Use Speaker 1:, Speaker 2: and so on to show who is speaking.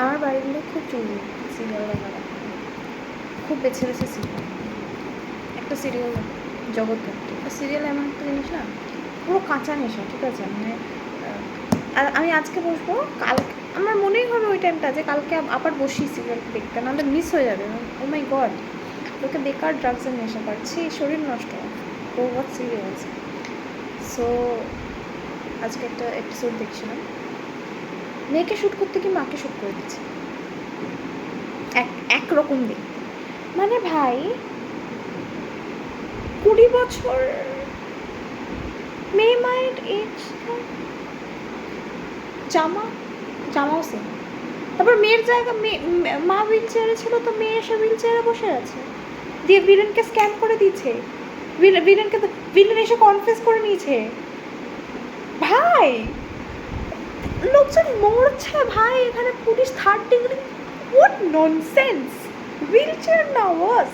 Speaker 1: আমার বাড়ির লোক খুব চুরি সিরিয়াল দেখা, খুব বেছে বেছে সিরিয়াল। একটা সিরিয়াল জগদ্ধাত্রী, একটা সিরিয়াল এমন একটা জিনিস না, পুরো কাঁচা নেশা, ঠিক আছে? মানে আর আমি আজকে বসবো, কালকে আমার মনেই হবে ওই টাইমটা যে কালকে আবার বসি সিরিয়ালটা দেখতে, নাহলে মিস হয়ে যাবে। ও মাই গড, লোকে বেকার ড্রাগসের নেশা পাচ্ছি, শরীর নষ্ট হয়। ও হোয়াট সিরিয়ালস। সো আজকে একটা এপিসোড দেখছিলাম, মেয়েকে শ্যুট করতে কি মাকে শ্যুট করে দিচ্ছে, একরকম দেখতে। মানে ভাই 20 বছর মেয়ে, মায়ের এজ, জামাও সেম। তারপর মেয়ের জায়গা মা হুইল চেয়ারে ছিল, তো মেয়ে এসে হুইল চেয়ারে বসে আছে, দিয়ে ভিলেনকে স্ক্যাম করে দিচ্ছে। ভিলেন এসে কনফেস করে নিয়েছে। ভাই লোকজন মরছে ভাই, এখানে police 3rd degree, what nonsense. Wheel chair না ওয়াস